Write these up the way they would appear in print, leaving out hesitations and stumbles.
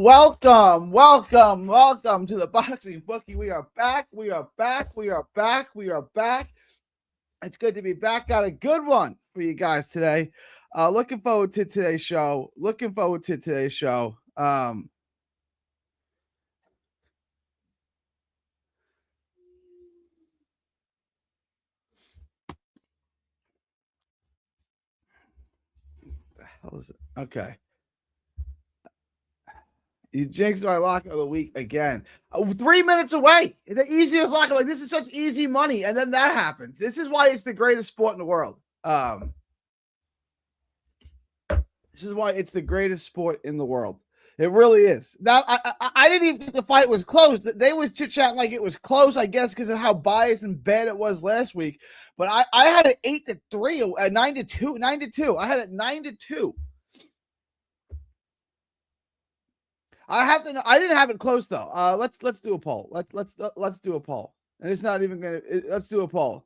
Welcome to the Boxing Bookie. We are back. It's good to be back. Got a good one for you guys today. Looking forward to today's show. Okay. You jinxed my lock of the week again. 3 minutes away. The easiest lock. Like, this is such easy money. And then that happens. This is why it's the greatest sport in the world. This is why it's the greatest sport in the world. It really is. Now, I didn't even think the fight was close. They was chit-chatting like it was close, I guess, because of how biased and bad it was last week. But I had it 8-3, 9-2, 9-2. I had it 9-2. I didn't have it close though. Let's do a poll. Let's do a poll. And it's not even gonna. Let's do a poll.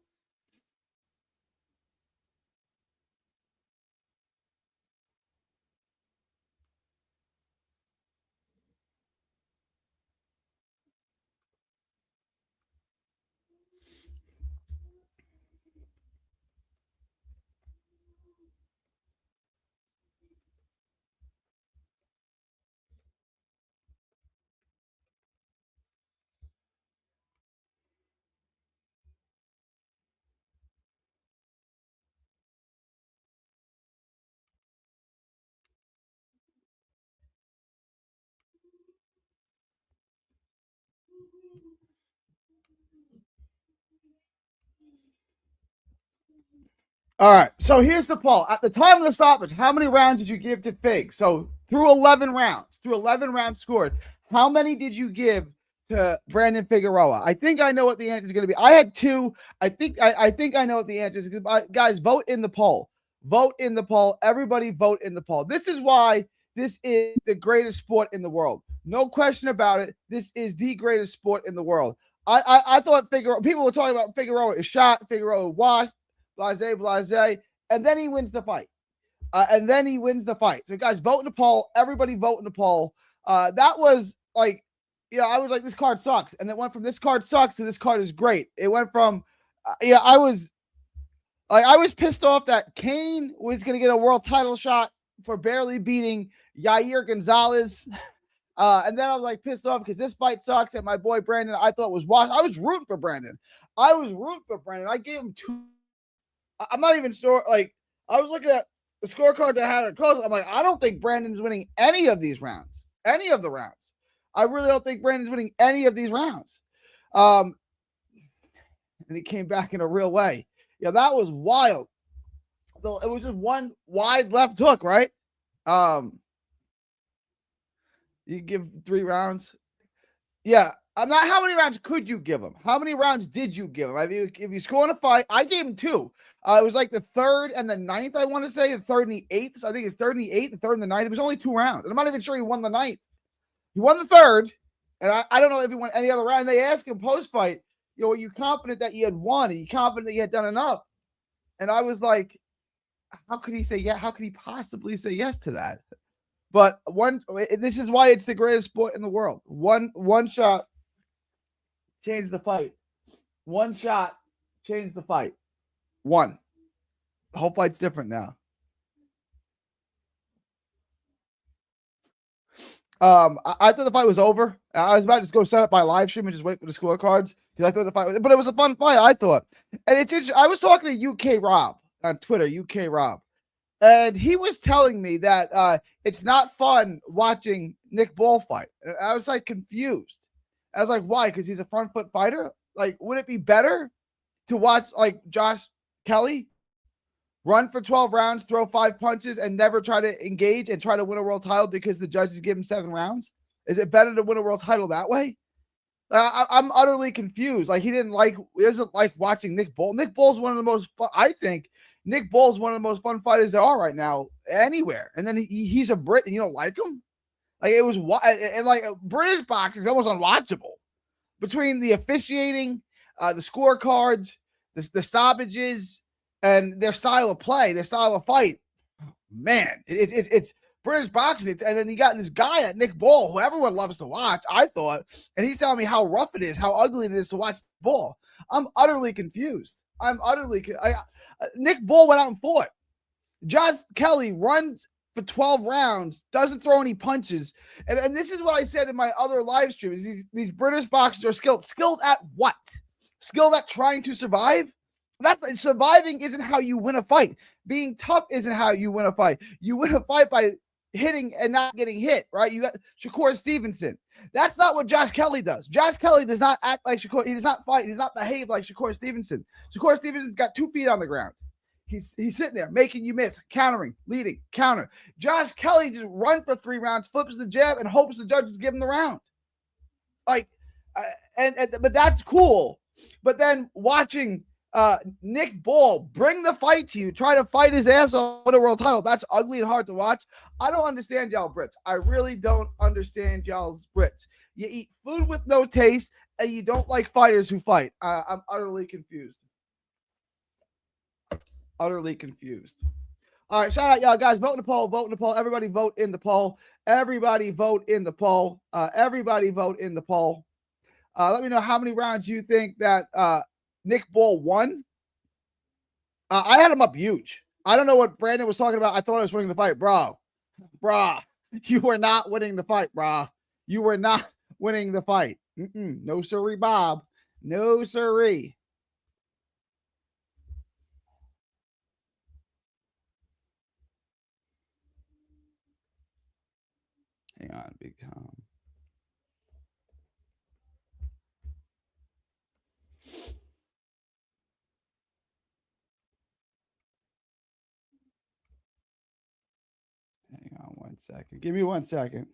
All right. So here's the poll. At the time of the stoppage, how many rounds did you give to Fig? So through 11 rounds scored, how many did you give to Brandon Figueroa? I think I know what the answer is going to be. I had 2. I think I know what the answer is. Guys, vote in the poll. Everybody vote in the poll. This is why this is the greatest sport in the world. No question about it. This is the greatest sport in the world. I thought Figueroa, people were talking about Figueroa is shot, Figueroa washed, blase, and then he wins the fight. So, guys, vote in the poll. Everybody vote in the poll. That was like, I was like, this card sucks. And it went from this card sucks to this card is great. It went from, I was pissed off that Kane was going to get a world title shot for barely beating Yair Gonzalez. And then I was like pissed off because this fight sucks. And my boy Brandon, I thought was washed. I was rooting for Brandon. I gave him 2. I'm not even sure. Like, I was looking at the scorecards I had it close. I'm like, I don't think Brandon's winning any of these rounds. Any of the rounds. I really don't think Brandon's winning any of these rounds. And he came back in a real way. Yeah, that was wild. It was just one wide left hook, right? You give 3 rounds. Yeah. I'm not. How many rounds could you give him? How many rounds did you give him? I mean, if you score in a fight, I gave him 2. It was like the 3rd and the 9th, I want to say, the 3rd and the 8th. So I think it's 3rd and the 8th, the 3rd and the 9th. It was only 2 rounds. And I'm not even sure he won the 9th. He won the 3rd. And I don't know if he won any other round. They asked him post-fight, are you confident that you had won? Are you confident that you had done enough? And I was like, how could he say yes? How could he possibly say yes to that? But this is why it's the greatest sport in the world. One shot changed the fight. One shot changed the fight. One. The whole fight's different now. I thought the fight was over. I was about to just go set up my live stream and just wait for the scorecards because I thought the fight was, but it was a fun fight, I thought. And it's interesting. I was talking to UK Rob on Twitter, UK Rob, and he was telling me that it's not fun watching Nick Ball fight. And I was like confused. I was like, why? Because he's a front foot fighter? Like, would it be better to watch like Josh Kelly run for 12 rounds, throw 5 punches, and never try to engage and try to win a world title because the judges give him 7 rounds? Is it better to win a world title that way? I'm utterly confused. Like, he doesn't like watching Nick Ball. Nick Ball's one of the most fun. I think Nick Ball's one of the most fun fighters there are right now anywhere. And then he's a Brit and you don't like him? Like, it was, and like British boxing is almost unwatchable between the officiating, the scorecards, the stoppages, and their style of play, their style of fight. Man, it's British boxing, and then you got this guy at Nick Ball, who everyone loves to watch, I thought, and he's telling me how rough it is, how ugly it is to watch Ball. I'm utterly confused. Nick Ball went out and fought. Josh Kelly runs for 12 rounds, doesn't throw any punches. And this is what I said in my other live stream, is these British boxers are skilled. Skilled at what? Skilled at trying to survive? Surviving isn't how you win a fight. Being tough isn't how you win a fight. You win a fight by hitting and not getting hit, right? You got Shakur Stevenson. That's not what Josh Kelly does. Josh Kelly does not act like Shakur. He does not fight. He does not behave like Shakur Stevenson. Shakur Stevenson's got 2 feet on the ground. He's sitting there making you miss, countering, leading, counter. Josh Kelly just runs for 3 rounds, flips the jab, and hopes the judges give him the round. But that's cool. But then watching Nick Ball bring the fight to you, try to fight his ass off for the world title, that's ugly and hard to watch. I don't understand y'all Brits. I really don't understand y'all's Brits. You eat food with no taste, and you don't like fighters who fight. I'm utterly confused. Utterly confused. All right, shout out y'all guys. Vote in the poll. Vote in the poll. Everybody vote in the poll. Everybody vote in the poll. Everybody vote in the poll. Let me know how many rounds you think that Nick Ball won. I had him up huge. I don't know what Brandon was talking about. I thought I was winning the fight. Bro, you were not winning the fight, bro. You were not winning the fight. No sirree, Bob. No sirree. Hang on, big calm. Hang on 1 second. Give me 1 second.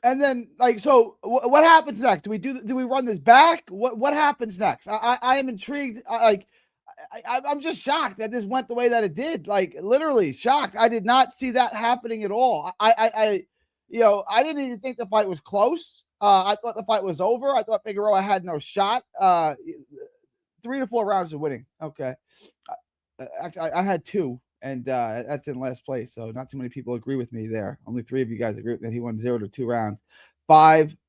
And then, so what happens next? Do we run this back? What happens next? I am intrigued. I'm just shocked that this went the way that it did. Literally shocked. I did not see that happening at all. I didn't even think the fight was close. I thought the fight was over. I thought Figueroa had no shot. 3 to 4 rounds of winning. Okay. Actually, I had 2. And that's in last place. So not too many people agree with me there. Only 3 of you guys agree that he won 0 to 2 rounds. 20%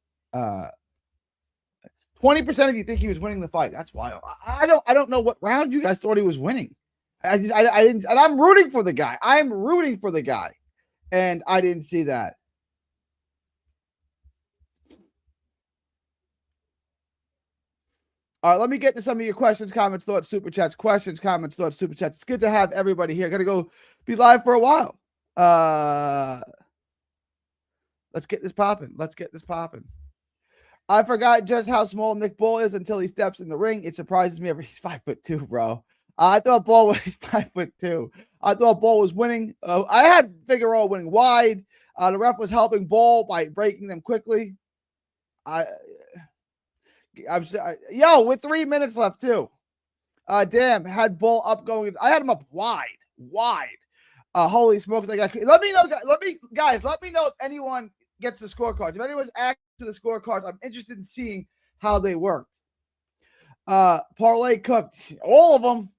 of you think he was winning the fight. That's wild. I don't know what round you guys thought he was winning. I didn't. And I'm rooting for the guy. I'm rooting for the guy. And I didn't see that. All right, let me get to some of your questions, comments, thoughts, super chats. Questions, comments, thoughts, super chats. It's good to have everybody here. Got to go be live for a while. Let's get this popping. I forgot just how small Nick Ball is until he steps in the ring. It surprises me. He's 5'2", bro. I thought Ball was 5'2". I thought Ball was winning. I had Figueroa winning wide. The ref was helping Ball by breaking them quickly. With 3 minutes left too. Damn, had Ball up going. I had him up wide. Holy smokes! Let me know. Let me know if anyone gets the scorecards. If anyone's acting to the scorecards, I'm interested in seeing how they worked. Parlay cooked all of them.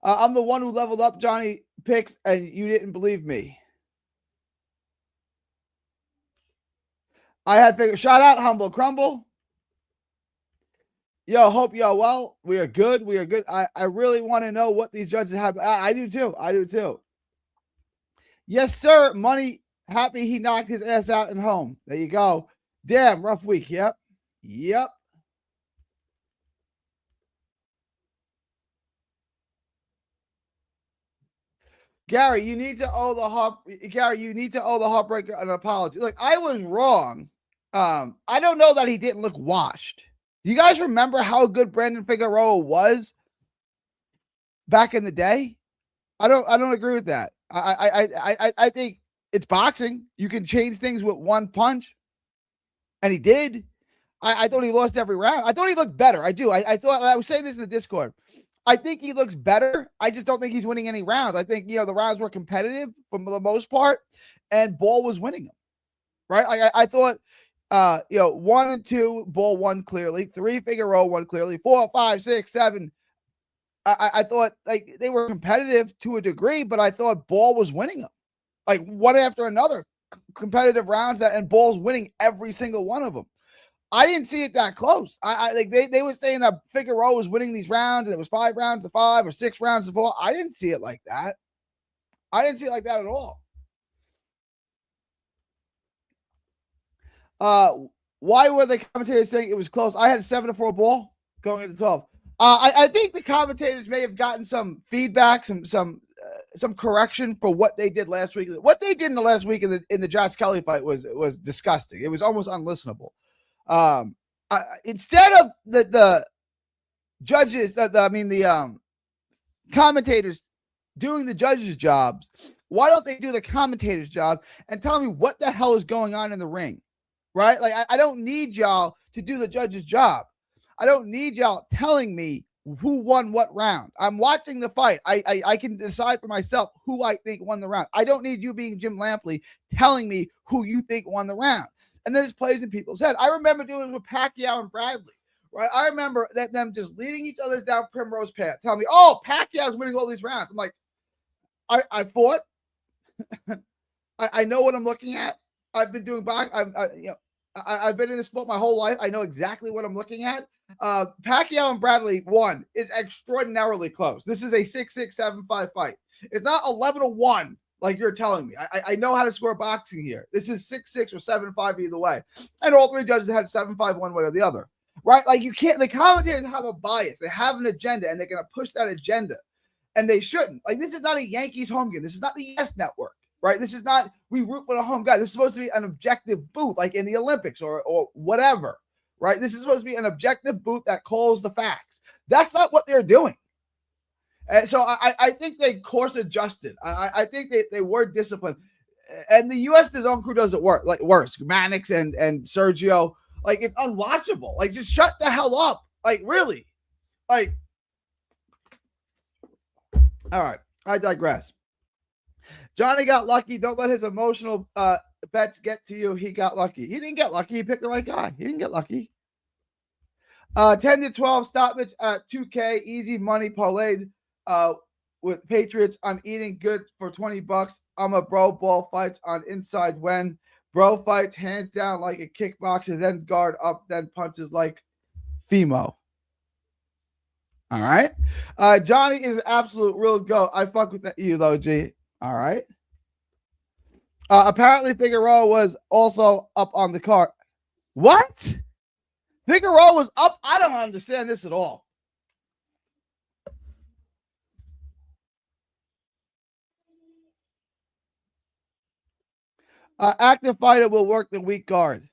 I'm the one who leveled up Johnny picks, and you didn't believe me. I had figured. Shout out Humble Crumble. Yo, hope y'all well. We are good. I really want to know what these judges have. I do too. Yes, sir. Money. Happy he knocked his ass out and home. There you go. Damn, rough week. Yep. Gary, you need to owe the Heartbreaker an apology. Look, I was wrong. I don't know that he didn't look washed. Do you guys remember how good Brandon Figueroa was back in the day? I don't agree with that. I think it's boxing. You can change things with one punch. And he did. I thought he lost every round. I thought he looked better. I do. I thought, I was saying this in the Discord. I think he looks better. I just don't think he's winning any rounds. I think, the rounds were competitive for the most part, and Ball was winning them. Right? I thought 1 and 2, Bull won clearly. 3, Figueroa won clearly. 4, 5, 6, 7. I thought like they were competitive to a degree, but I thought Ball was winning them like one after another. Competitive rounds and Ball's winning every single one of them. I didn't see it that close. I like they were saying that Figueroa was winning these rounds and it was 5 rounds to 5 or 6 rounds to 4. I didn't see it like that. I didn't see it like that at all. Why were the commentators saying it was close? I had 7-4 Ball going into 12. I think the commentators may have gotten some feedback, some correction for what they did last week. What they did in the last week in the Josh Kelly fight was disgusting. It was almost unlistenable. Instead of the judges, the commentators doing the judges' jobs, why don't they do the commentators' job and tell me what the hell is going on in the ring? Right? Like, I don't need y'all to do the judge's job. I don't need y'all telling me who won what round. I'm watching the fight. I can decide for myself who I think won the round. I don't need you being Jim Lampley telling me who you think won the round. And then it plays in people's head. I remember doing it with Pacquiao and Bradley. Right? I remember them just leading each other down primrose path, telling me, "Oh, Pacquiao's winning all these rounds." I'm like, I fought. I know what I'm looking at. I've been doing I've been in this sport my whole life. I know exactly what I'm looking at. Pacquiao and Bradley won is extraordinarily close. This is a 6-6, 7-5 fight. It's not 11-1 like you're telling me. I know how to score boxing here. This is 6-6 or 7-5 either way. And all 3 judges had 7-5 one way or the other. Right? Like you can't, the commentators have a bias. They have an agenda and they're going to push that agenda. And they shouldn't. Like this is not a Yankees home game. This is not the Yes Network. Right? This is not we root for the home guy. This is supposed to be an objective booth like in the Olympics or whatever. Right? This is supposed to be an objective booth that calls the facts. That's not what they're doing. And so I think they course adjusted. I think they were disciplined. And the U.S. DAZN crew does it worse. Mannix and Sergio, like it's unwatchable. Like just shut the hell up. Like really. Like all right. I digress. Johnny got lucky. Don't let his emotional bets get to you. He got lucky. He didn't get lucky. He picked the right guy. He didn't get lucky. 10-12 stoppage at 2K. Easy money parlayed with Patriots. I'm eating good for $20. I'm a bro. Ball fights on inside when. Bro fights hands down like a kickboxer, then guard up, then punches like Fimo. All right. Johnny is an absolute real goat. I fuck with you though, G. All right. Apparently Figueroa was also up on the card. What? Figueroa was up? I don't understand this at all. Active fighter will work the weak guard.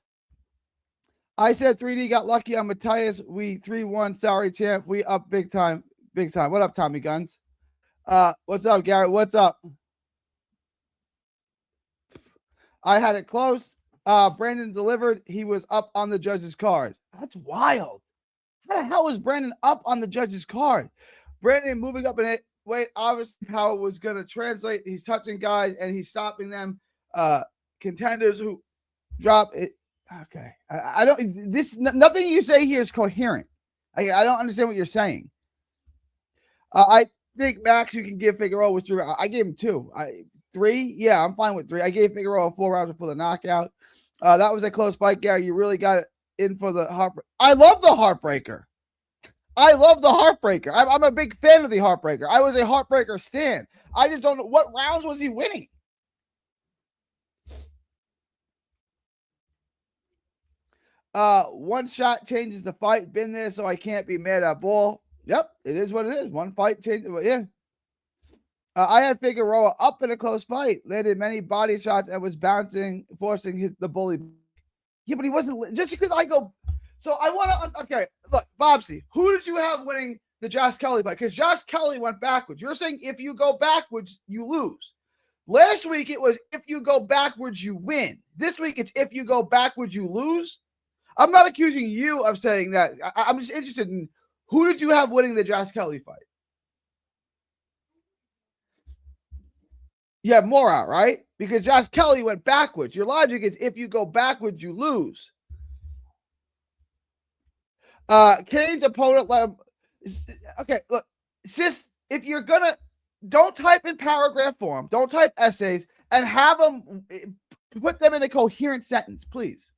I said 3D got lucky on Matthias. We 3-1. Sorry, champ. We up big time. Big time. What up, Tommy Guns? What's up, Garrett? What's up? I had it close. Brandon delivered. He was up on the judge's card. That's wild. How the hell was Brandon up on the judge's card? Brandon moving up in it. Wait, obviously how it was going to translate. He's touching guys and he's stopping them. Contenders who drop it. Okay. I don't, nothing you say here is coherent. I don't understand what you're saying. I think Max, you can give Figueroa was 3. I gave him 2. 3? Yeah, I'm fine with 3. I gave Figueroa 4 rounds for the knockout. That was a close fight, Gary. You really got it in for the heartbreaker. I love the heartbreaker. I love the heartbreaker. I'm a big fan of the heartbreaker. I was a heartbreaker stan. I just don't know what rounds was he winning. One shot changes the fight. Been there, so I can't be mad at Ball. Yep, it is what it is. One fight changes. Yeah. I had Figueroa up in a close fight, landed many body shots, and was bouncing, forcing the bully. Yeah, but he wasn't just because I go. So I want to. Okay, look, Bobsy, who did you have winning the Josh Kelly fight? Because Josh Kelly went backwards. You're saying if you go backwards, you lose. Last week it was if you go backwards, you win. This week it's if you go backwards, you lose. I'm not accusing you of saying that. I'm just interested in who did you have winning the Josh Kelly fight? You have more out, right? Because Josh Kelly went backwards. Your logic is if you go backwards, you lose. Kane's opponent let him. Okay, look, sis, if you're gonna, don't type in paragraph form, don't type essays, and have them put them in a coherent sentence, please.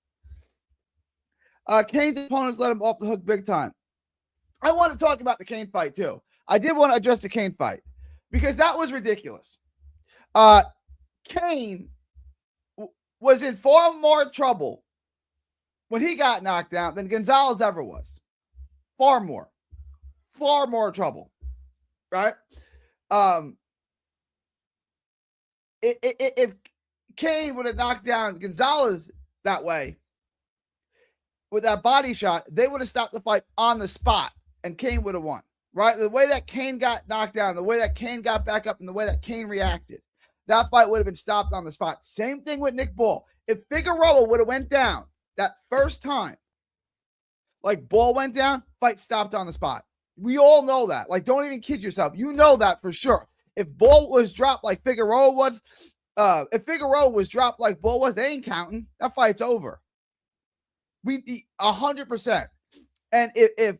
Kane's opponents let him off the hook big time. I want to talk about the Kane fight too. I did want to address the Kane fight because that was ridiculous. Kane was in far more trouble when he got knocked out than Gonzalez ever was. Far more trouble, right? If Kane would have knocked down Gonzalez that way with that body shot, they would have stopped the fight on the spot, and Kane would have won. Right? The way that Kane got knocked down, the way that Kane got back up, and the way that Kane reacted, that fight would have been stopped on the spot. Same thing with Nick Ball. If Figueroa would have went down that first time, like Ball went down, fight stopped on the spot. We all know that. Like, don't even kid yourself. You know that for sure. If Ball was dropped like Figueroa was, if Figueroa was dropped like Ball was, they ain't counting. That fight's over. 100%. And if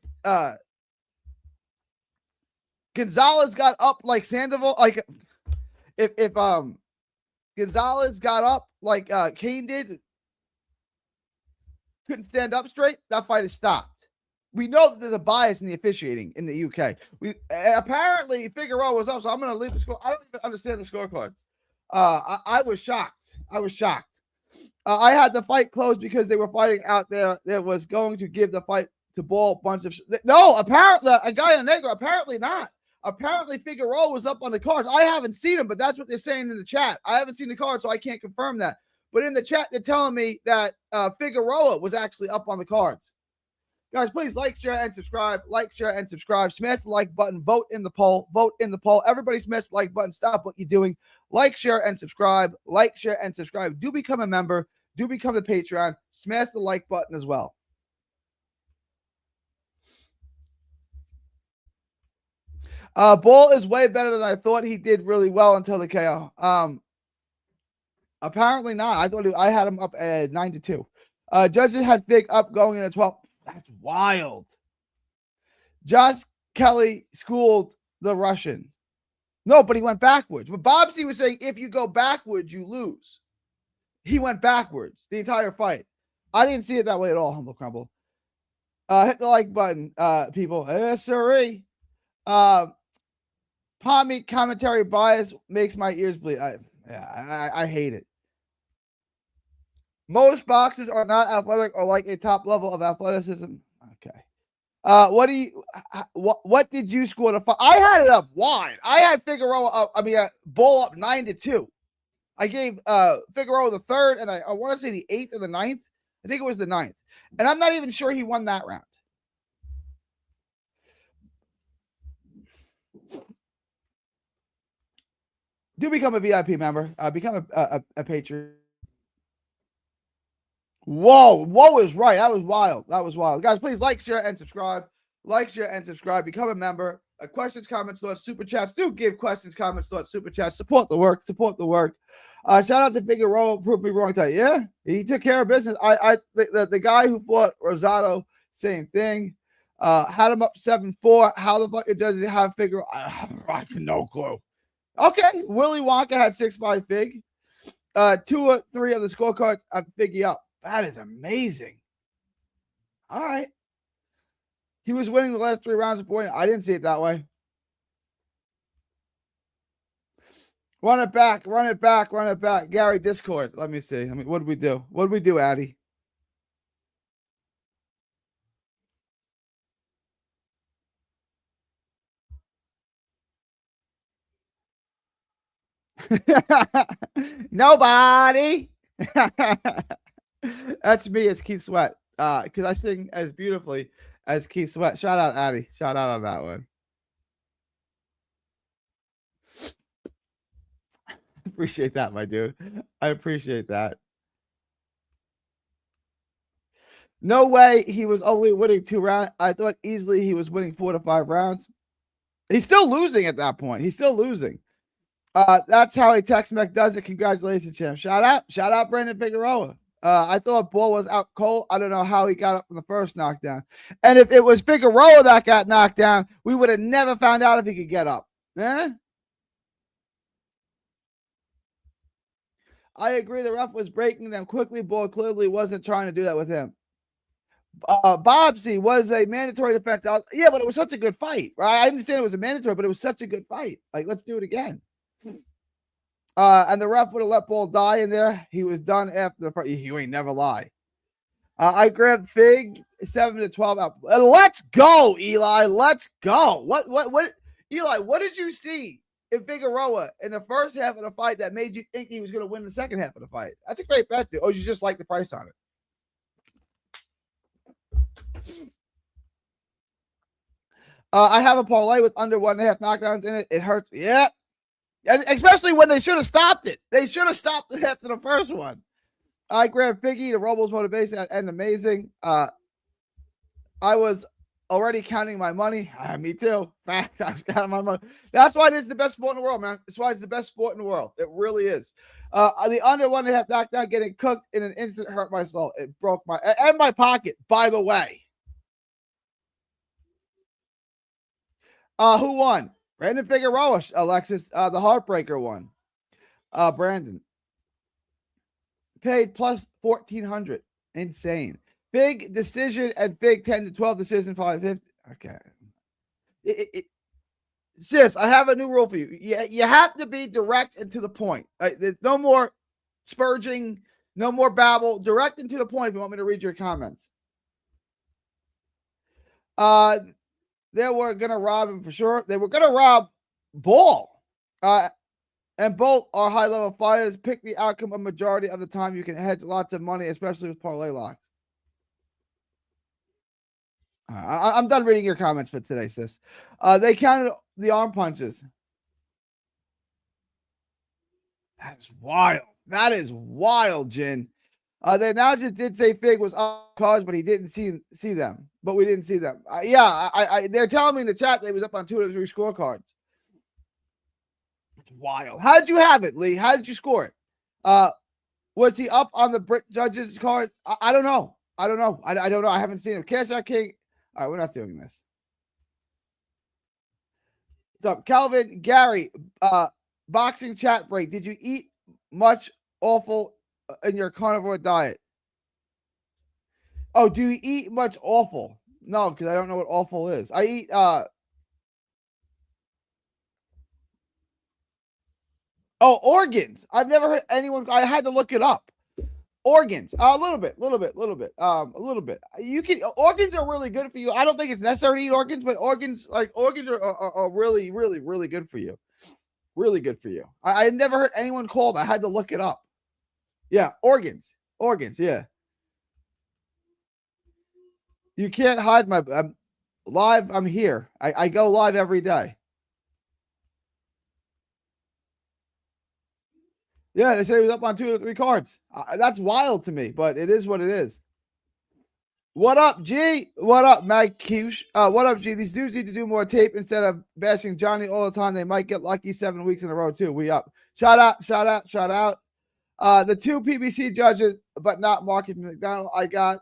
Gonzalez got up like Sandoval, like if Gonzalez got up like Kane did, couldn't stand up straight, that fight is stopped. We know that there's a bias in the officiating in the UK. Apparently Figueroa was up, so I'm going to leave the score. I don't even understand the scorecards. I was shocked. I had the fight closed because they were fighting out there that was going to give the fight to Ball a bunch of no, apparently a guy on Negro, apparently not. Apparently Figueroa was up on the cards. I haven't seen him, but that's what they're saying in the chat. I haven't seen the card, so I can't confirm that. But in the chat, they're telling me that Figueroa was actually up on the cards. Guys, please like, share, and subscribe. Like, share, and subscribe. Smash the like button. Vote in the poll. Vote in the poll. Everybody smash the like button. Stop what you're doing. Like, share, and subscribe. Like, share, and subscribe. Do become a member. Do become the Patreon. Smash the like button as well. Ball is way better than I thought. He did really well until the KO. Apparently not. I had him up at 9-2. Judges had Fig up going in the 12th. That's wild. Josh Kelly schooled the Russian. No, but he went backwards. But Bobsy was saying if you go backwards, you lose. He went backwards the entire fight. I didn't see it that way at all, Humble Crumble. Hit the like button, people. Yes, sirree. Pommy commentary bias makes my ears bleed. I hate it. Most boxers are not athletic or like a top level of athleticism. Okay. What did you score to fight? I had it up wide. I had Figueroa up. Ball up 9-2. I gave Figueroa the third, and I want to say the 8th or the 9th. I think it was the 9th. And I'm not even sure he won that round. Do become a VIP member. Become a patron. Whoa is right. That was wild. Guys, please like, share, and subscribe. Like, share, and subscribe. Become a member. Questions, comments, thoughts, super chats. Do give questions, comments, thoughts, super chats. Support the work. Shout out to Figueroa. Prove me wrong. Yeah, he took care of business. The guy who fought Rosado, same thing. Had him up 7-4. How the fuck does he have Figueroa? I have no clue. Okay, Willy Wonka had 6-5 Fig. 2 or 3 of the scorecards I Figgy up. That is amazing. All right. He was winning the last 3 rounds of point. I didn't see it that way. Run it back. Gary, Discord. Let me see. What did we do? Addy? Nobody. That's me as Keith Sweat. Because I sing as beautifully as Keith Sweat. Shout out, Addy. Shout out on that one. Appreciate that, my dude. I appreciate that. No way he was only winning 2 rounds. I thought easily he was winning 4 to 5 rounds. He's still losing at that point. That's how a Tex-Mex does it. Congratulations, champ. Shout out Brandon Figueroa. I thought Bull was out cold. I don't know how he got up from the first knockdown. And if it was Figueroa that got knocked down, we would have never found out if he could get up. Eh? I agree. The ref was breaking them quickly. Bull clearly wasn't trying to do that with him. Bobsy was a mandatory defense. Yeah, but it was such a good fight, right? I understand it was a mandatory, but it was such a good fight. Like, let's do it again. And the ref would have let Bull die in there. He was done after the fight. You ain't never lie. I grabbed Fig 7-12 out. Let's go, Eli. Let's go. What, Eli? What did you see in Figueroa in the first half of the fight that made you think he was going to win the second half of the fight? That's a great bet, dude. Or you just like the price on it? I have a parlay with under 1.5 knockdowns in it. It hurts. Yeah. And especially when they should have stopped it. They should have stopped it after the first one. I grabbed Figgy, the Robles motivation, and amazing. I was already counting my money. Me too. Fact, I was counting my money. That's why it is the best sport in the world, man. That's why it's the best sport in the world. It really is. The under 1.5 knockdown getting cooked in an instant hurt my soul. It broke my pocket, by the way. Who won? Brandon Figueroa, Alexis. The heartbreaker won. Brandon. Paid plus 1,400. Insane. Big decision and big 10-12 decision 550. Okay. Sis, I have a new rule for you. You have to be direct and to the point. There's no more spurging, no more babble. Direct and to the point if you want me to read your comments. They were going to rob him for sure. They were going to rob Bull. And both are high-level fighters. Pick the outcome a majority of the time. You can hedge lots of money, especially with parlay locks. I'm done reading your comments for today, sis. They counted the arm punches. That's wild. That is wild, Jin. The announcer did say Fig was up cards, but he didn't see them. But we didn't see them. They're telling me in the chat that he was up on 2 of 3 scorecards. It's wild. How did you have it, Lee? How did you score it? Was he up on the Brit judges card? I don't know. I don't know. I don't know. I haven't seen him. Cash Out King. All right, we're not doing this. What's up, Calvin? Gary, boxing chat break. Did you eat much awful in your carnivore diet? Oh, do you eat much awful? No, because I don't know what awful is. I eat organs. I've never heard anyone. I had to look it up. Organs, a little bit. You can organs are really good for you. I don't think it's necessary to eat organs, but organs are really, really, really good for you. Really good for you. I never heard anyone called. I had to look it up. Yeah, organs. Yeah. You can't hide my. I'm live. I'm here. I go live every day. Yeah, they said he was up on 2 of 3 cards. That's wild to me, but it is what it is. What up, G? What up, Mag Kush? What up, G? These dudes need to do more tape instead of bashing Johnny all the time. They might get lucky 7 weeks in a row, too. We up. Shout out. The 2 PBC judges, but not Marcus McDonald. I got.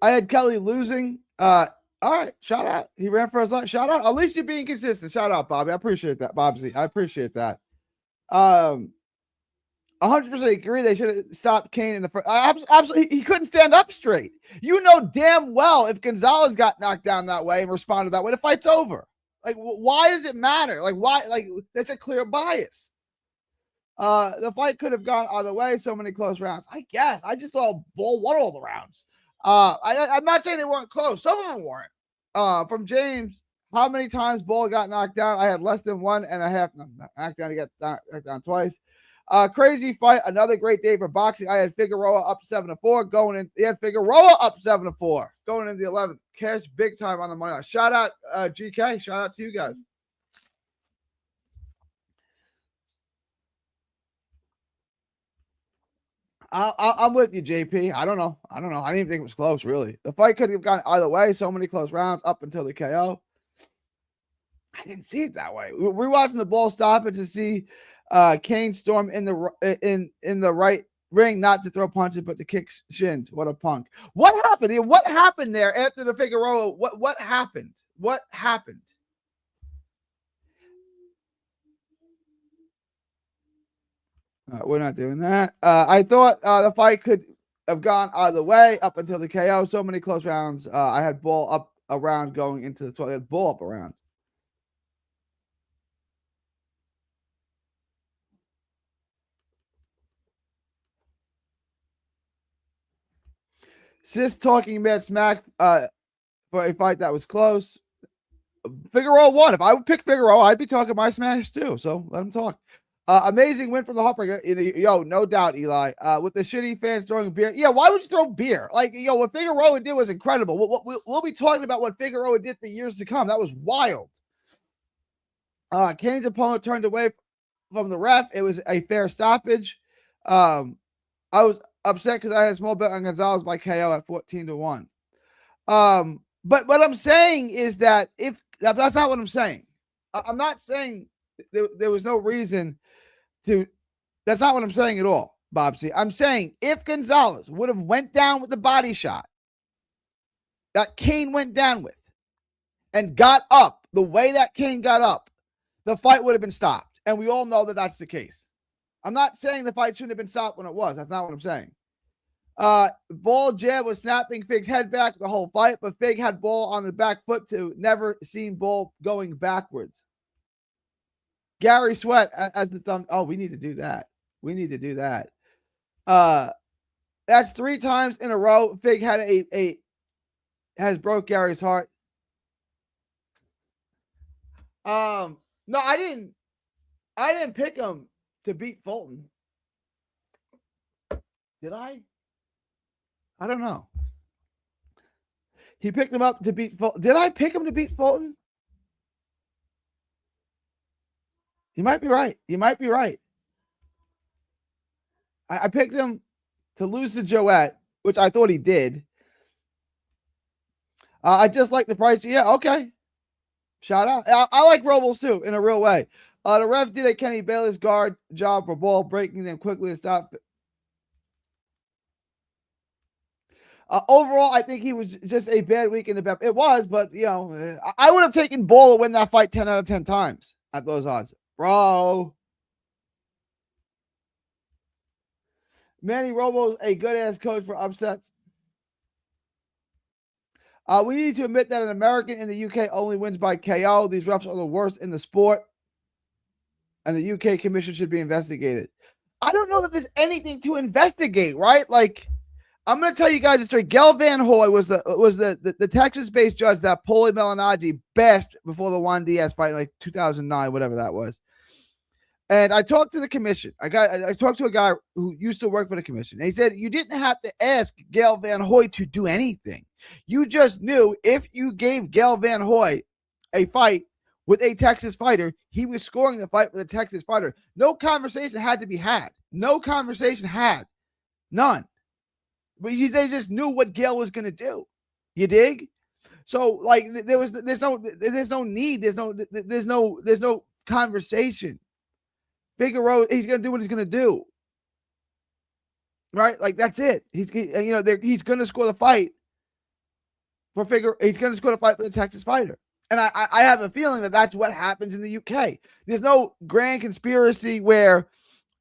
I had Kelly losing. All right, shout out. He ran for his life. Shout out. At least you're being consistent. Shout out, Bobby. I appreciate that, Bobsy. I appreciate that. 100% agree. They should have stopped Kane in the first. Absolutely, he couldn't stand up straight. You know damn well if Gonzalez got knocked down that way and responded that way, the fight's over. Like, why does it matter? Like, why? Like, that's a clear bias. The fight could have gone either way. So many close rounds. I guess. I just saw Bull won all the rounds. I'm not saying they weren't close. Some of them weren't. From James, how many times Bull got knocked down? I had less than 1.5 knockdown. He got knocked down twice. Crazy fight. Another great day for boxing. I had Figueroa up 7-4 going in. He had Figueroa up 7-4 going into the 11th. Cash big time on the money. Shout out GK. Shout out to you guys. I'm with you, JP. I don't know. I didn't even think it was close, really. The fight could have gone either way. So many close rounds up until the KO. I didn't see it that way. We're watching the ball stoppage to see Kane storm in the right ring, not to throw punches, but to kick shins. What a punk! What happened? What happened there after the Figueroa? What happened? What happened? We're not doing that. I thought the fight could have gone either way up until the KO. So many close rounds. I had ball up around going into the 12th. I had ball up around. Sis talking about smack for a fight that was close. Figueroa won. If I would pick Figueroa, I'd be talking my smash too. So let him talk. Amazing win from the Heartbreaker. Yo, no doubt, Eli. With the shitty fans throwing beer. Yeah, why would you throw beer? Like, what Figueroa did was incredible. We'll be talking about what Figueroa did for years to come. That was wild. Kane's opponent turned away from the ref. It was a fair stoppage. I was upset because I had a small bet on Gonzalez by KO at 14-1. But what I'm saying is that that's not what I'm saying. I'm not saying there was no reason to. That's not what I'm saying at all, Bobsy. I'm saying if Gonzalez would have went down with the body shot that Kane went down with and got up the way that Kane got up, the fight would have been stopped. And we all know that that's the case. I'm not saying the fight shouldn't have been stopped when it was. That's not what I'm saying. Ball jab was snapping Fig's head back the whole fight, but Fig had Ball on the back foot to never seen Ball going backwards. Gary Sweat as the thumb. Oh, we need to do that. We need to do that. That's 3 times in a row. Fig had has broke Gary's heart. No, I didn't pick him to beat Fulton. Did I? I don't know. He picked him up to beat Fulton. Did I pick him to beat Fulton? You might be right. You might be right. I picked him to lose to Joette, which I thought he did. I just like the price. Yeah, okay. Shout out. I like Robles too, in a real way. The ref did a Kenny Bayless guard job for Ball, breaking them quickly to stop. Overall, I think he was just a bad week in the bet. It was, but I would have taken Ball to win that fight 10 out of 10 times at those odds. Bro. Manny Robles, a good ass coach for upsets. We need to admit that an American in the UK only wins by KO. These refs are the worst in the sport, and the UK commission should be investigated. I don't know that there's anything to investigate, right? Like, I'm going to tell you guys a story. Gail Van Hoy was the Texas-based judge that Paulie Malignaggi bashed before the Juan Diaz fight in like 2009, whatever that was. And I talked to the commission. I talked to a guy who used to work for the commission. And he said, you didn't have to ask Gail Van Hoy to do anything. You just knew if you gave Gail Van Hoy a fight with a Texas fighter, he was scoring the fight with a Texas fighter. No conversation had to be had. No conversation had. None. But they just knew what Gail was going to do. You dig? So like there's no need. There's no conversation. Figueroa, he's going to do what he's going to do. Right? Like that's it. He's going to score the fight for Figueroa. He's going to score the fight for the Texas fighter. And I have a feeling that that's what happens in the UK. There's no grand conspiracy where,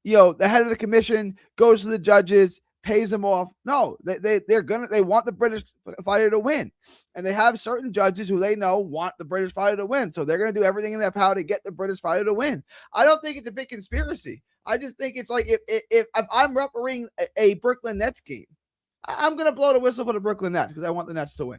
the head of the commission goes to the judges, pays them off. No, they want the British fighter to win. And they have certain judges who they know want the British fighter to win. So they're going to do everything in their power to get the British fighter to win. I don't think it's a big conspiracy. I just think it's like if I'm refereeing a Brooklyn Nets game, I'm going to blow the whistle for the Brooklyn Nets because I want the Nets to win.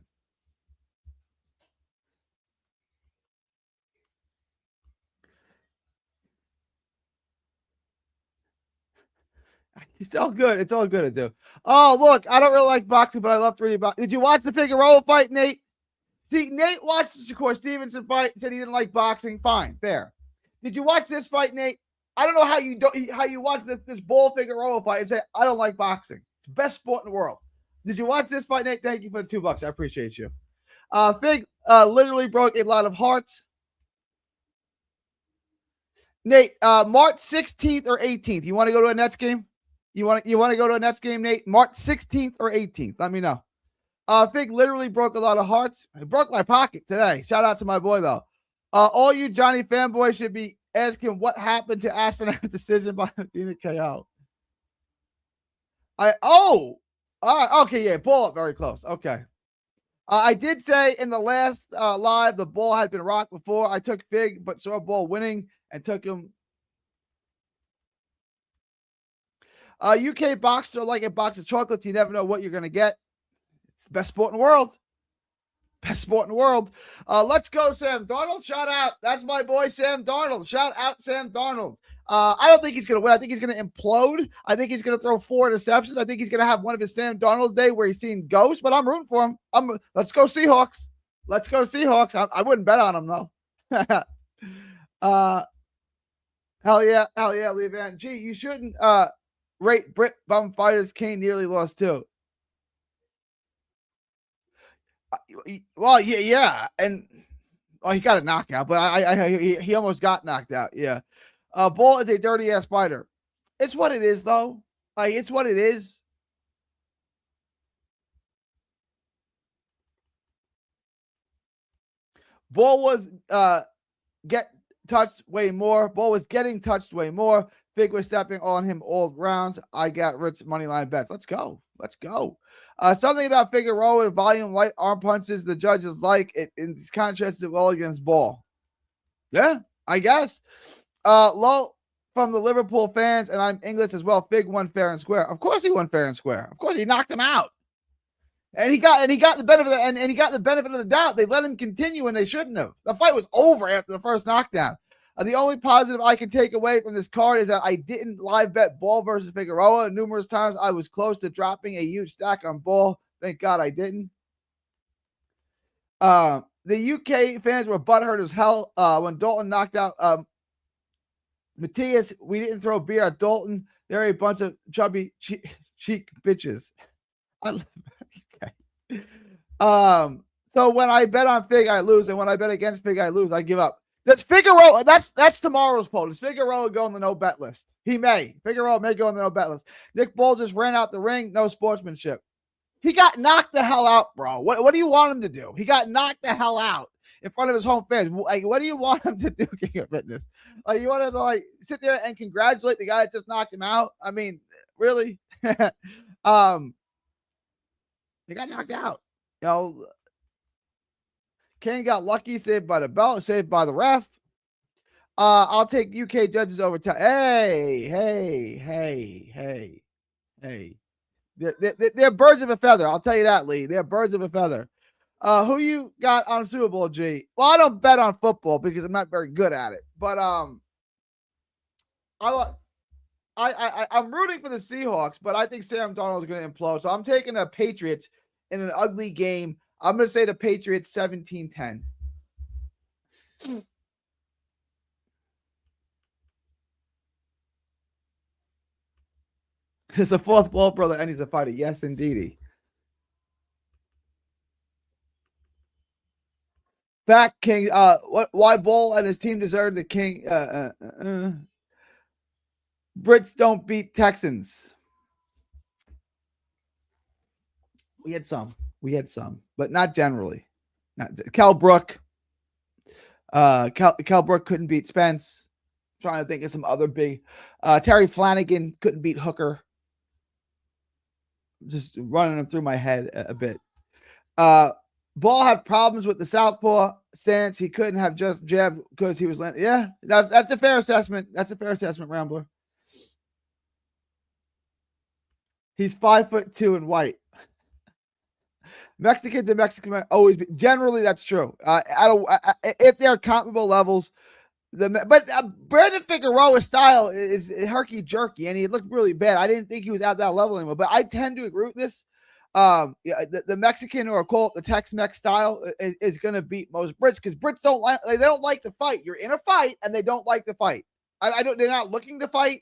It's all good. It's all good to do. Oh, look, I don't really like boxing, but I love reading about. Did you watch the Figueroa fight, Nate? See, Nate watched the Shakur Stevenson fight, said he didn't like boxing. Fine, fair. Did you watch this fight, Nate? I don't know how you watch this Ball Figueroa fight and say I don't like boxing. It's the best sport in the world. Did you watch this fight, Nate? Thank you for the $2. I appreciate you. Fig literally broke a lot of hearts. Nate, March 16th or 18th. You want to go to a Nets game? You want to go to a Nets game, Nate? March 16th or 18th. Let me know. Fig literally broke a lot of hearts. It broke my pocket today. Shout out to my boy though. All you Johnny fanboys should be asking what happened to Aston decision by Dina KO. Okay, yeah, ball up very close. Okay. I did say in the last live the ball had been rocked before. I took Fig, but saw ball winning and took him. UK boxers are like a box of chocolates. You never know what you're going to get. It's the best sport in the world. Best sport in the world. Let's go, Sam Darnold. Shout out. That's my boy, Sam Darnold. Shout out, Sam Darnold. I don't think he's going to win. I think he's going to implode. I think he's going to throw 4 interceptions. I think he's going to have one of his Sam Darnold day where he's seeing ghosts, but I'm rooting for him. Let's go Seahawks. Let's go Seahawks. I wouldn't bet on him, though. Hell yeah, Lee Van. Gee, you shouldn't rate Brit bum fighters. Kane nearly lost, too. Well, yeah, and he got a knockout, but he almost got knocked out. Yeah, Bull is a dirty ass fighter. It's what it is, though. Like it's what it is. Bull was get touched way more. Bull was getting touched way more. Fig was stepping on him all rounds. I got rich money line bets. Let's go. Let's go. Something about Figueroa and volume light arm punches the judges like it in contrast well against Ball. Yeah, I guess. Low from the Liverpool fans, and I'm English as well. Fig won fair and square. Of course he won fair and square. Of course he knocked him out. And he got the benefit of and he got the benefit of the doubt. They let him continue when they shouldn't have. The fight was over after the first knockdown. The only positive I can take away from this card is that I didn't live bet Ball versus Figueroa. Numerous times I was close to dropping a huge stack on Ball. Thank God I didn't. The UK fans were butthurt as hell when Dalton knocked out Matthias. We didn't throw beer at Dalton. They're a bunch of chubby cheek bitches. Okay. So when I bet on Fig, I lose, and when I bet against Fig, I lose. I give up. That's Figueroa. That's tomorrow's poll. Does Figueroa go on the no bet list? He may. Figueroa may go on the no bet list. Nick Bull just ran out the ring. No sportsmanship. He got knocked the hell out, bro. What do you want him to do? He got knocked the hell out in front of his home fans. Like, what do you want him to do, King of Fitness? Like, you want him to like sit there and congratulate the guy that just knocked him out? I mean, really? He got knocked out. You know, Kane got lucky, saved by the belt, saved by the ref. I'll take UK judges over time. Hey. They're birds of a feather. I'll tell you that, Lee. They're birds of a feather. Who you got on Super Bowl, G? Well, I don't bet on football because I'm not very good at it. But I'm rooting for the Seahawks, but I think Sam Darnold is going to implode. So I'm taking the Patriots in an ugly game. I'm going to say the Patriots 17-10. There's a fourth ball brother and he's a fighter. Yes, indeedy. Fact King. Why Bull and his team deserve the King? Brits don't beat Texans. We had some, but not generally. Cal Brook. Cal Brook couldn't beat Spence. I'm trying to think of some other big. Terry Flanagan couldn't beat Hooker. Just running them through my head a bit. Ball had problems with the southpaw stance. He couldn't have just jabbed because he was landing. Yeah, that's a fair assessment. That's a fair assessment, Rambler. He's 5'2" and white. Mexicans and Mexican always be, generally that's true. If they're comparable levels, but Brandon Figueroa's style is herky jerky, and he looked really bad. I didn't think he was at that level anymore, but I tend to agree with this. The Mexican, or call it the Tex-Mex style, is going to beat most Brits because Brits don't like to fight. You're in a fight, and they don't like to fight. They're not looking to fight.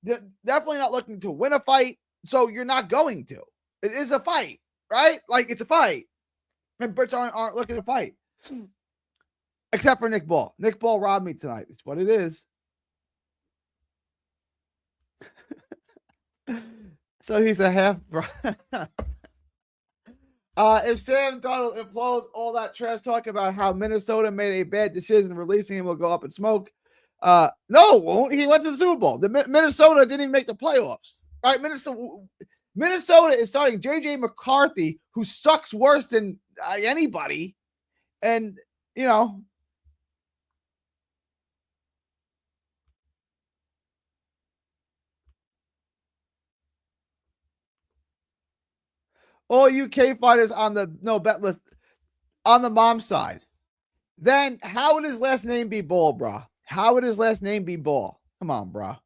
They're definitely not looking to win a fight. So you're not going to. It is a fight, right? Like it's a fight, and Brits aren't looking to fight. Except for Nick Ball. Nick Ball robbed me tonight. It's what it is. So he's a half. If Sam Darnold implodes all that trash talk about how Minnesota made a bad decision releasing him, will go up in smoke. No, it won't. He went to the Super Bowl. Minnesota didn't even make the playoffs. Right? Minnesota is starting JJ McCarthy, who sucks worse than anybody, and you know. All UK fighters on the no bet list on the mom side. Then how would his last name be Ball, bro? How would his last name be Ball? Come on, bro.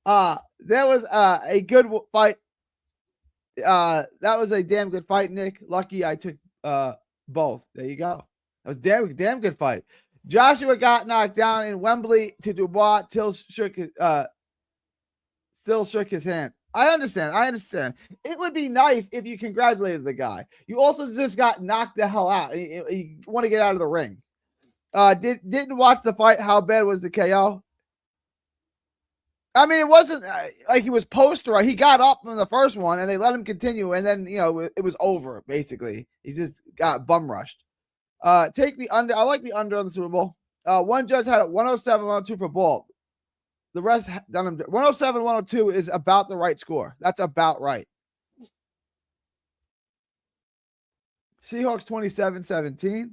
There was a good fight. That was a damn good fight, Nick. Lucky I took both. There you go. That was damn good fight. Joshua got knocked down in Wembley to Dubois. Still shook his hand. I understand. It would be nice if you congratulated the guy. You also just got knocked the hell out. You want to get out of the ring. Didn't watch the fight. How bad was the KO? I mean, it wasn't like he was posterized. He got up in the first one, and they let him continue, and then it was over. Basically, he just got bum rushed. Take the under. I like the under on the Super Bowl. One judge had it 107, 102 for Ball. The rest done him 107, 102 is about the right score. That's about right. Seahawks 27-17.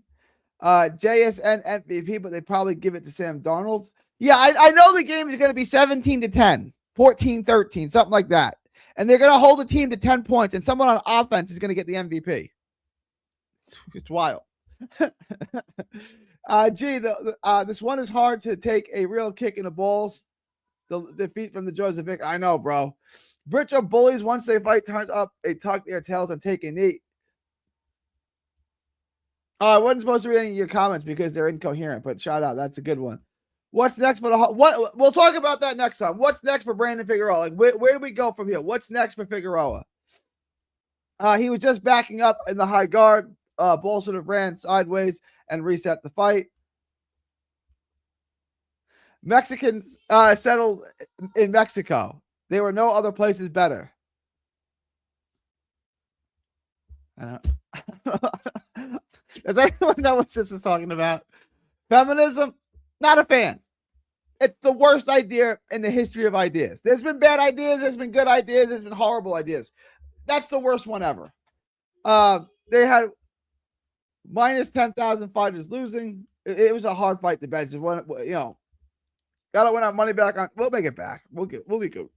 JSN MVP, but they probably give it to Sam Darnold. Yeah, I know the game is going to be 17-10, 14-13, something like that. And they're going to hold the team to 10 points, and someone on offense is going to get the MVP. It's wild. This one is hard to take a real kick in the balls. The defeat from the Joseph Vick. I know, bro. Britcher bullies once they fight turns up. They tuck their tails and take a knee. I wasn't supposed to read any of your comments because they're incoherent, but shout out. That's a good one. What's next for what? We'll talk about that next time. What's next for Brandon Figueroa? Like, where do we go from here? What's next for Figueroa? He was just backing up in the high guard. Ball sort of ran sideways and reset the fight. Mexicans settled in Mexico. There were no other places better. Does anyone know what this is talking about? Feminism? Not a fan. It's the worst idea in the history of ideas. There's been bad ideas. There's been good ideas. There's been horrible ideas. That's the worst one ever. They had minus 10,000 fighters losing. It was a hard fight to bet. Gotta win our money back on. We'll make it back. We'll be good.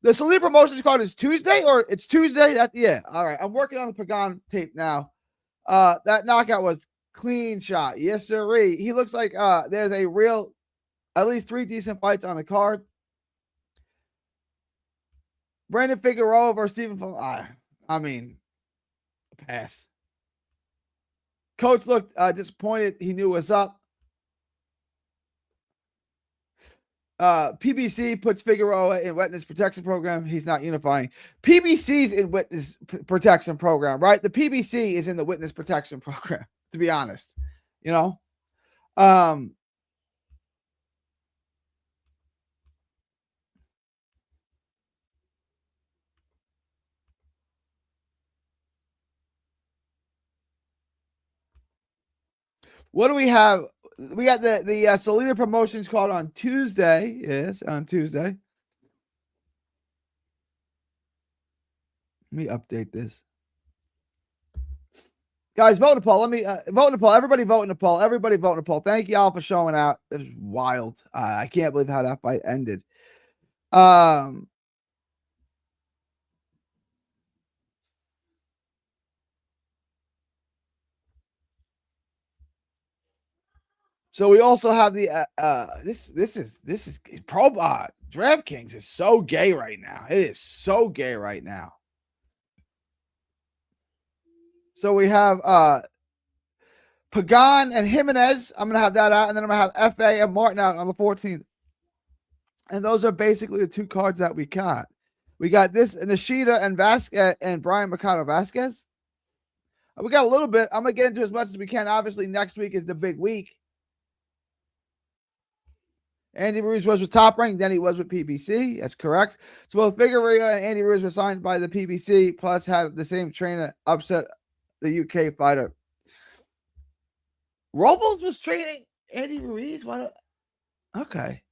The Salute Promotions card is Tuesday, or it's Tuesday. Yeah. All right. I'm working on the Pagan tape now. That knockout was clean shot. Yes, sir. He looks like there's at least 3 decent fights on the card. Brandon Figueroa versus Stephen. I mean, pass. Coach looked disappointed. He knew what's up. PBC puts Figueroa in witness protection program. He's not unifying. PBC's in witness protection program, right? The PBC is in the witness protection program, to be honest. What do we have? We got the Salida Promotions called on Tuesday. Yes, on Tuesday. Let me update this. Guys, vote in the poll. Let me vote in the poll. Everybody vote in the poll. Everybody vote in the poll. Thank you all for showing out. It was wild. I can't believe how that fight ended. So we also have the this is pro DraftKings is so gay right now. It is so gay right now. So we have Pagan and Jimenez. I'm gonna have that out, and then I'm gonna have FA and Martin out on the 14th. And those are basically the 2 cards that we got. We got this Nishida and Vasquez and Brian Mercado Vasquez. We got a little bit. I'm gonna get into as much as we can. Obviously, next week is the big week. Andy Ruiz was with Top Rank, then he was with PBC. That's correct. So both Figueroa and Andy Ruiz were signed by the PBC, plus had the same trainer upset the UK fighter. Robles was training Andy Ruiz? What? Okay.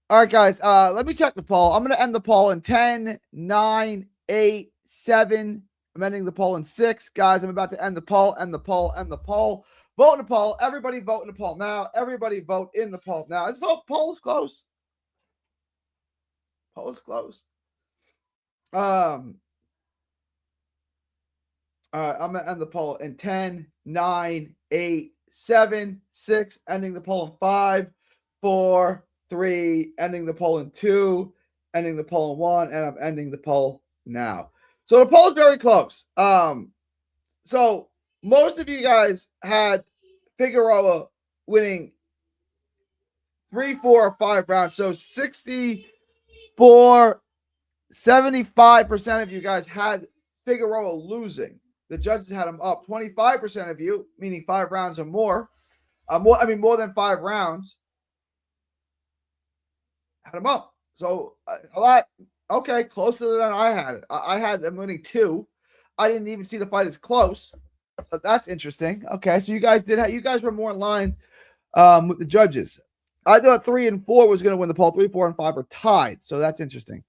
All right, guys. Let me check the poll. I'm going to end the poll in 10, 9, 8, 7. I'm ending the poll in 6. Guys, I'm about to end the poll, end the poll, end the poll. Vote in the poll. Everybody vote in the poll now. Everybody vote in the poll now. This poll is close. Poll is close. All right, I'm going to end the poll in 10, 9, 8, 7, 6. Ending the poll in 5, 4, 3, ending the poll in 2, ending the poll in 1, and I'm ending the poll now. So the poll is very close. So most of you guys had Figueroa winning 3, 4, or 5 rounds. So 75% of you guys had Figueroa losing. The judges had him up. 25% of you, meaning 5 rounds or more, more than 5 rounds, had him up. So a lot. Okay, closer than I had it. I had him winning 2. I didn't even see the fight as close. So that's interesting. Okay, so you guys were more in line with the judges. I thought 3 and 4 was going to win the poll. 3, 4, and 5 are tied. So that's interesting.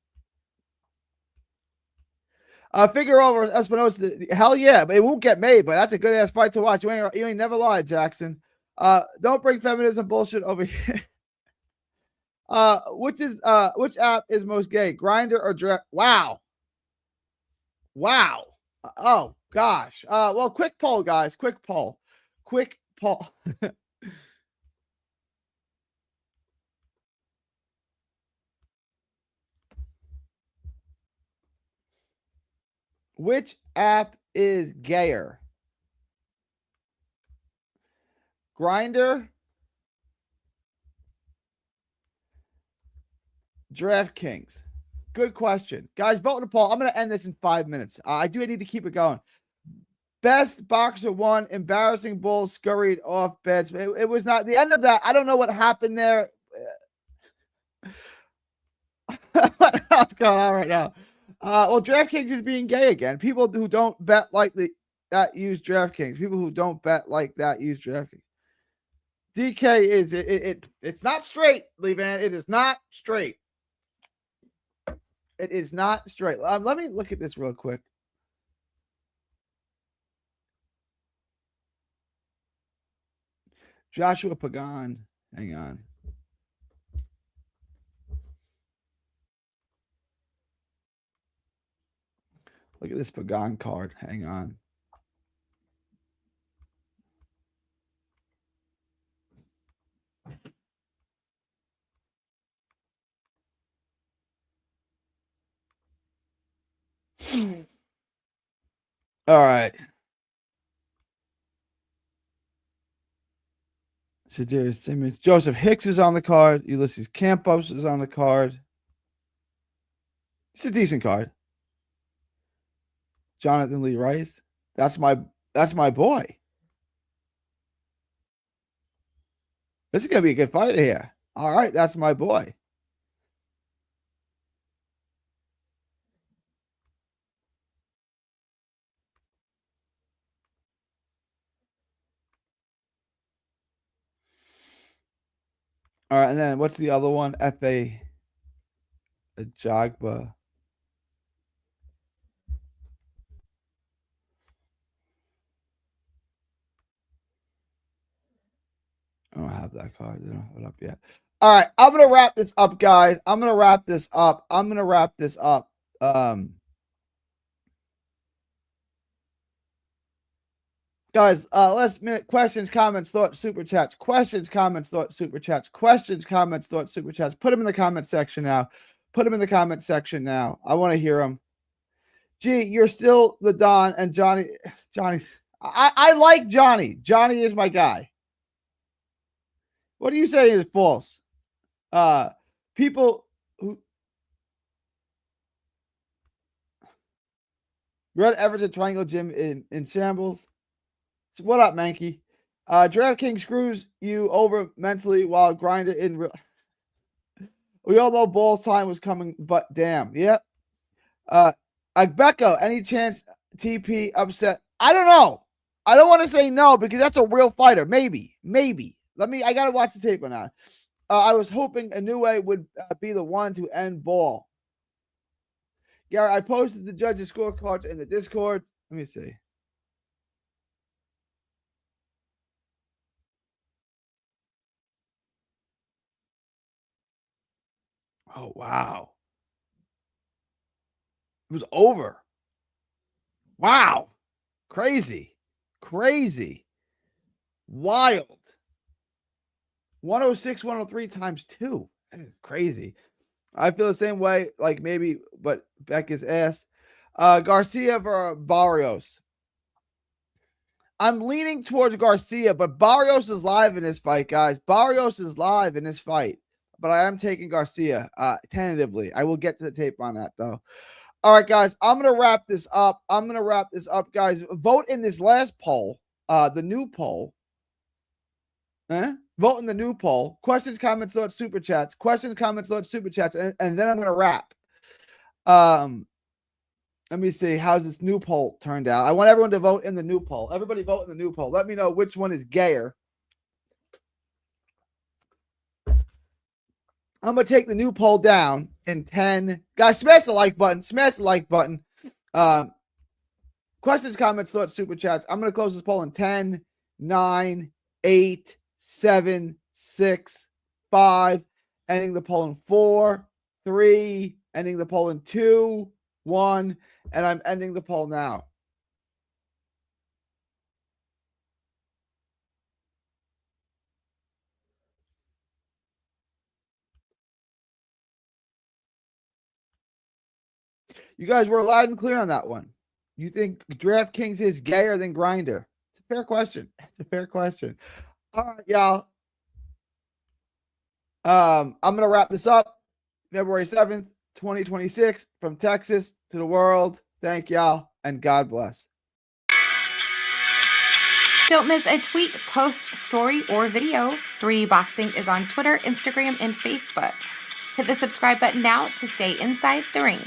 Figueroa versus Espinosa. Hell yeah, but it won't get made. But that's a good ass fight to watch. You ain't never lied, Jackson. Don't bring feminism bullshit over here. Which app is most gay? Grindr or Draft? Wow. Oh gosh. Well, quick poll, guys. Quick poll. Which app is gayer? Grindr, DraftKings. Good question. Guys, vote in the poll. I'm going to end this in 5 minutes. I do need to keep it going. Best boxer won. Embarrassing bulls scurried off beds. It was not the end of that. I don't know what happened there. What's going on right now? Well, DraftKings is being gay again. People who don't bet like that use DraftKings. People who don't bet like that use DraftKings. DK is it's not straight, Levan. It is not straight. It is not straight. Let me look at this real quick. Joshua Pagan. Hang on. Look at this Pagan card. Hang on. All right. Sadarius Simmons. Joseph Hicks is on the card. Ulysses Campos is on the card. It's a decent card. Jonathan Lee Rice. That's my boy. This is gonna be a good fight here. All right, that's my boy. All right, and then what's the other one? F.A. Jagba. I don't have that card. They don't have it up yet. All right, I'm gonna wrap this up, guys. Guys, last minute questions, comments, thoughts, super chats. Questions, comments, thoughts, super chats. Questions, comments, thoughts, super chats. Put them in the comment section now. I want to hear them. Gee, you're still the Don, and Johnny's. I like Johnny. Johnny is my guy. What are you saying is false? People who Red Everton Triangle Gym in shambles. So what up, Mankey? DraftKings screws you over mentally while Grindr in real. We all know Ball's time was coming, but damn. Yep. Becco, any chance TP upset? I don't know. I don't want to say no because that's a real fighter. Maybe. I got to watch the tape on that. I was hoping Inoue would be the one to end Ball. Gary, I posted the judges' scorecards in the Discord. Let me see. Oh, wow. It was over. Wow. Crazy. Wild. 106, 103 times 2. That is crazy. I feel the same way, like maybe, but Becca's ass. Garcia for Barrios. I'm leaning towards Garcia, but Barrios is live in this fight, guys. Barrios is live in this fight, but I am taking Garcia tentatively. I will get to the tape on that, though. All right, guys, I'm going to wrap this up. Guys. Vote in this last poll, the new poll. Vote in the new poll. Questions, comments, thoughts, super chats. Questions, comments, thoughts, super chats, and then I'm going to wrap. Let me see. How's this new poll turned out? I want everyone to vote in the new poll. Everybody vote in the new poll. Let me know which one is gayer. I'm going to take the new poll down in 10. Guys, smash the like button. Questions, comments, thoughts, super chats. I'm going to close this poll in 10, 9, 8, 7, 6, 5. Ending the poll in 4, 3. Ending the poll in 2, 1. And I'm ending the poll now. You guys were loud and clear on that one. You think DraftKings is gayer than Grindr? It's a fair question. All right, y'all. I'm going to wrap this up. February 7th, 2026, from Texas to the world. Thank y'all, and God bless. Don't miss a tweet, post, story, or video. 3D Boxing is on Twitter, Instagram, and Facebook. Hit the subscribe button now to stay inside the ring.